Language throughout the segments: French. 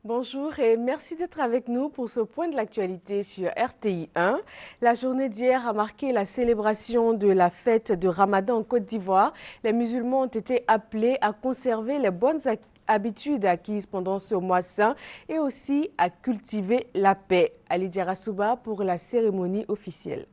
Bonjour et merci d'être avec nous pour ce point de l'actualité sur RTI 1. La journée d'hier a marqué la célébration de la fête de Ramadan en Côte d'Ivoire. Les musulmans ont été appelés à conserver les bonnes habitudes acquises pendant ce mois saint et aussi à cultiver la paix. Ali Diarra-Souba pour la cérémonie officielle.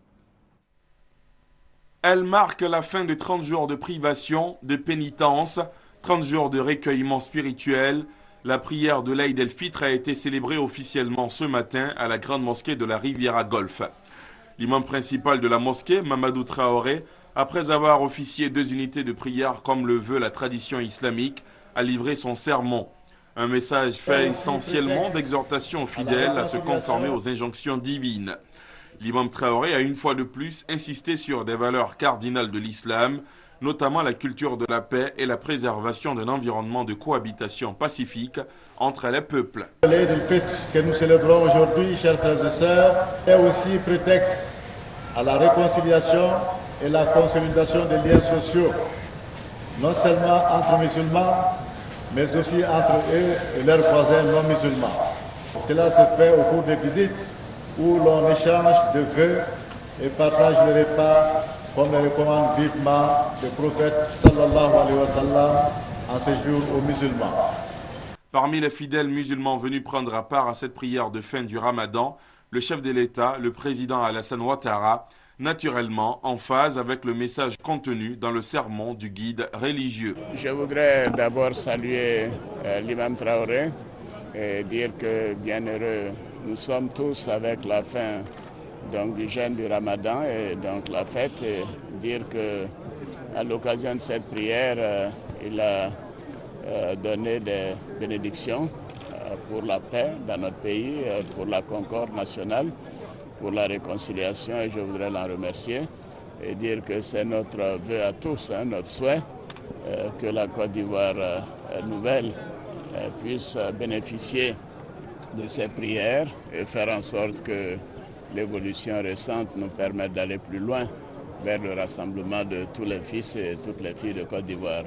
Elle marque la fin de 30 jours de privation, de pénitence, 30 jours de recueillement spirituel. La prière de l'Aïd el-Fitr a été célébrée officiellement ce matin à la grande mosquée de la Riviera Golfe. L'imam principal de la mosquée, Mamadou Traoré, après avoir officié 2 unités de prière comme le veut la tradition islamique, a livré son sermon. Un message fait essentiellement d'exhortation aux fidèles à se conformer aux injonctions divines. L'imam Traoré a une fois de plus insisté sur des valeurs cardinales de l'islam, notamment la culture de la paix et la préservation d'un environnement de cohabitation pacifique entre les peuples. L'Aïd el-Fitr que nous célébrons aujourd'hui, chers frères et sœurs, est aussi prétexte à la réconciliation et la consolidation des liens sociaux, non seulement entre musulmans, mais aussi entre eux et leurs voisins non musulmans. Cela se fait au cours des visites où l'on échange de vœux et partage le repas, comme le recommande vivement le prophète sallallahu alayhi wa sallam en ces jours aux musulmans. Parmi les fidèles musulmans venus prendre part à cette prière de fin du Ramadan, le chef de l'État, le président Alassane Ouattara, naturellement en phase avec le message contenu dans le sermon du guide religieux. Je voudrais d'abord saluer l'imam Traoré et dire que bienheureux nous sommes tous avec la fin donc, du jeûne du Ramadan et donc la fête, et dire que à l'occasion de cette prière, il a donné des bénédictions pour la paix dans notre pays, pour la concorde nationale, pour la réconciliation, et je voudrais l'en remercier et dire que c'est notre vœu à tous, notre souhait, que la Côte d'Ivoire nouvelle puisse bénéficier de ces prières et faire en sorte que l'évolution récente nous permet d'aller plus loin vers le rassemblement de tous les fils et toutes les filles de Côte d'Ivoire.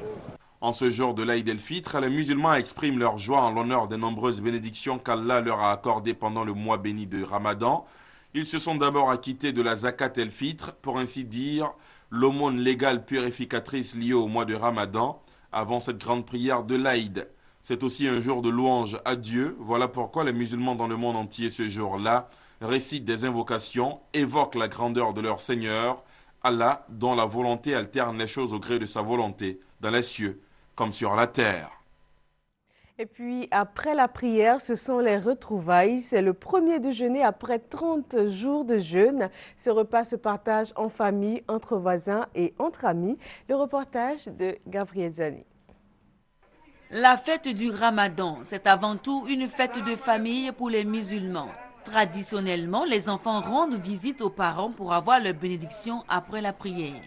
En ce jour de l'Aïd el-Fitr, les musulmans expriment leur joie en l'honneur des nombreuses bénédictions qu'Allah leur a accordées pendant le mois béni de Ramadan. Ils se sont d'abord acquittés de la zakat el-Fitr, pour ainsi dire l'aumône légale purificatrice liée au mois de Ramadan, avant cette grande prière de l'Aïd. C'est aussi un jour de louange à Dieu. Voilà pourquoi les musulmans dans le monde entier ce jour-là récitent des invocations, évoquent la grandeur de leur Seigneur, Allah, dont la volonté alterne les choses au gré de sa volonté, dans les cieux comme sur la terre. Et puis, après la prière, ce sont les retrouvailles. C'est le premier déjeuner après 30 jours de jeûne. Ce repas se partage en famille, entre voisins et entre amis. Le reportage de Gabriel Zani. La fête du Ramadan, c'est avant tout une fête de famille pour les musulmans. Traditionnellement, les enfants rendent visite aux parents pour avoir leur bénédiction après la prière.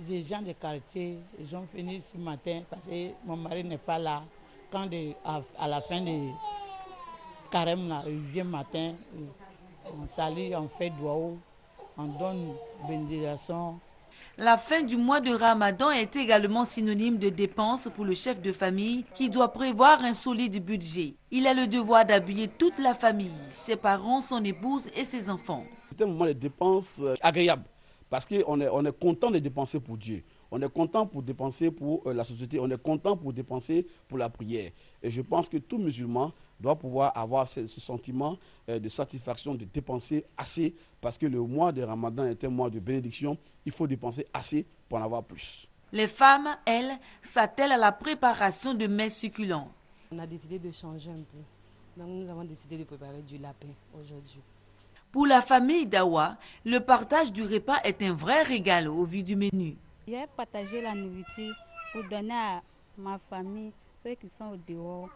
Les gens des quartiers, ils ont fini ce matin parce que mon mari n'est pas là. Quand à la fin du carême, là, le vieux matin, on salue, on fait doua, on donne bénédiction. La fin du mois de Ramadan est également synonyme de dépenses pour le chef de famille qui doit prévoir un solide budget. Il a le devoir d'habiller toute la famille, ses parents, son épouse et ses enfants. C'est un moment de dépenses agréable parce qu'on est content de dépenser pour Dieu. On est content pour dépenser pour la société, on est content pour dépenser pour la prière. Et je pense que tout musulman doit pouvoir avoir ce sentiment de satisfaction de dépenser assez parce que le mois de Ramadan est un mois de bénédiction. Il faut dépenser assez pour en avoir plus. Les femmes, elles, s'attellent à la préparation de mets succulents. On a décidé de changer un peu. Donc nous avons décidé de préparer du lapin aujourd'hui. Pour la famille Dawa, le partage du repas est un vrai régal au vu du menu. J'ai partagé la nourriture pour donner à ma famille, ceux qui sont au dehors.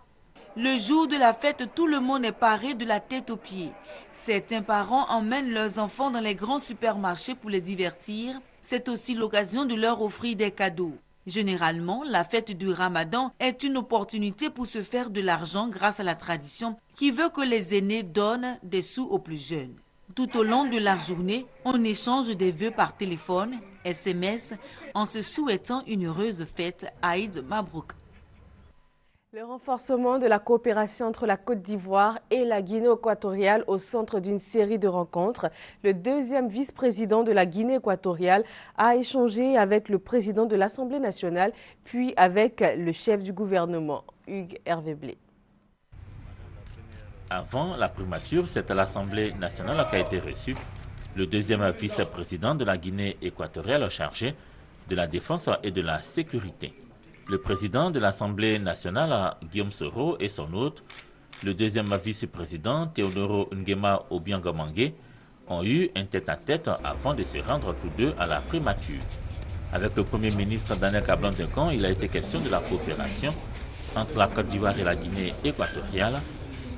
Le jour de la fête, tout le monde est paré de la tête aux pieds. Certains parents emmènent leurs enfants dans les grands supermarchés pour les divertir. C'est aussi l'occasion de leur offrir des cadeaux. Généralement, la fête du Ramadan est une opportunité pour se faire de l'argent grâce à la tradition qui veut que les aînés donnent des sous aux plus jeunes. Tout au long de la journée, on échange des vœux par téléphone, SMS, en se souhaitant une heureuse fête Aïd Mabrouk. Le renforcement de la coopération entre la Côte d'Ivoire et la Guinée équatoriale au centre d'une série de rencontres. Le deuxième vice-président de la Guinée équatoriale a échangé avec le président de l'Assemblée nationale, puis avec le chef du gouvernement, Hugues Hervé Blé. Avant la primature, c'est à l'Assemblée nationale qu'a été reçu le deuxième vice-président de la Guinée équatoriale chargé de la défense et de la sécurité. Le président de l'Assemblée nationale, Guillaume Soro, et son hôte, le deuxième vice-président, Théodoro Nguema Obiang-Mangue, ont eu un tête-à-tête avant de se rendre tous deux à la primature. Avec le premier ministre Daniel Kablan-Duncan, il a été question de la coopération entre la Côte d'Ivoire et la Guinée équatoriale.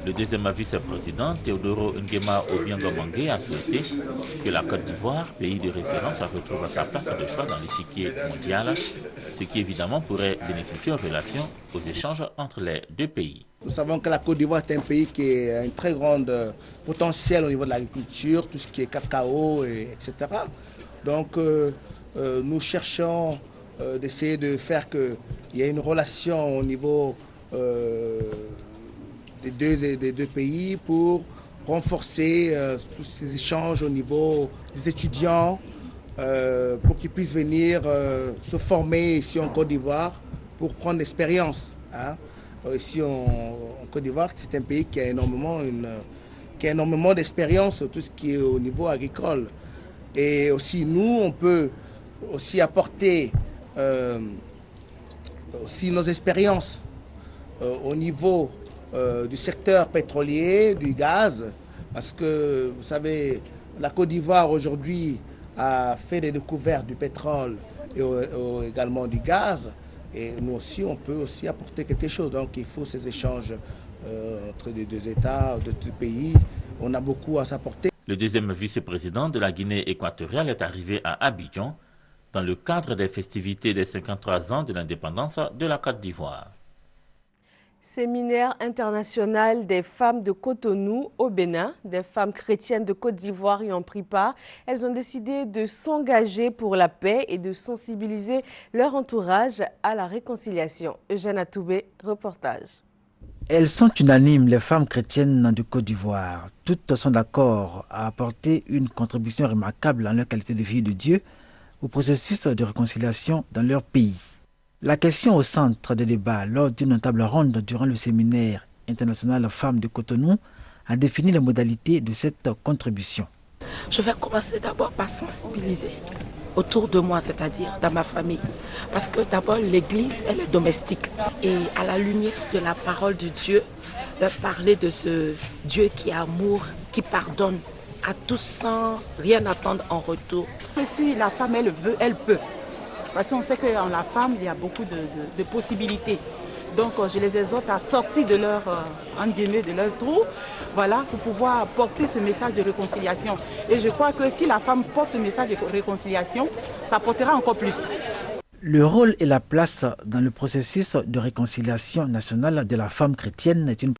Le deuxième vice-président, Théodoro Nguema Obiang-Mangue, a souhaité que la Côte d'Ivoire, pays de référence, retrouve sa place de choix dans l'échiquier mondial, ce qui évidemment pourrait bénéficier aux relations, aux échanges entre les deux pays. Nous savons que la Côte d'Ivoire est un pays qui a un très grand potentiel au niveau de l'agriculture, tout ce qui est cacao, etc. Donc nous cherchons d'essayer de faire qu'il y ait une relation au niveau des deux pays pour renforcer tous ces échanges au niveau des étudiants pour qu'ils puissent venir se former ici en Côte d'Ivoire pour prendre l'expérience. Hein. Ici en Côte d'Ivoire, c'est un pays qui a énormément d'expérience sur tout ce qui est au niveau agricole. Et aussi nous, on peut aussi apporter aussi nos expériences au niveau du secteur pétrolier, du gaz, parce que vous savez, la Côte d'Ivoire aujourd'hui a fait des découvertes du pétrole et également du gaz, et nous aussi on peut aussi apporter quelque chose. Donc il faut ces échanges entre les deux États, de deux pays. On a beaucoup à s'apporter. Le deuxième vice-président de la Guinée équatoriale est arrivé à Abidjan dans le cadre des festivités des 53 ans de l'indépendance de la Côte d'Ivoire. Séminaire international des femmes de Cotonou au Bénin. Des femmes chrétiennes de Côte d'Ivoire y ont pris part. Elles ont décidé de s'engager pour la paix et de sensibiliser leur entourage à la réconciliation. Eugène Atoubé, reportage. Elles sont unanimes, les femmes chrétiennes de Côte d'Ivoire. Toutes sont d'accord à apporter une contribution remarquable en leur qualité de filles de Dieu au processus de réconciliation dans leur pays. La question au centre des débats lors d'une table ronde durant le séminaire international Femmes de Cotonou a défini les modalités de cette contribution. Je vais commencer d'abord par sensibiliser autour de moi, c'est-à-dire dans ma famille. Parce que d'abord, l'Église, elle est domestique. Et à la lumière de la parole de Dieu, leur parler de ce Dieu qui est amour, qui pardonne à tous sans rien attendre en retour. Si la femme, elle veut, elle peut. Parce qu'on sait qu'en la femme, il y a beaucoup de possibilités. Donc je les exhorte à sortir de leur, de leur trou, voilà, pour pouvoir porter ce message de réconciliation. Et je crois que si la femme porte ce message de réconciliation, ça portera encore plus. Le rôle et la place dans le processus de réconciliation nationale de la femme chrétienne est une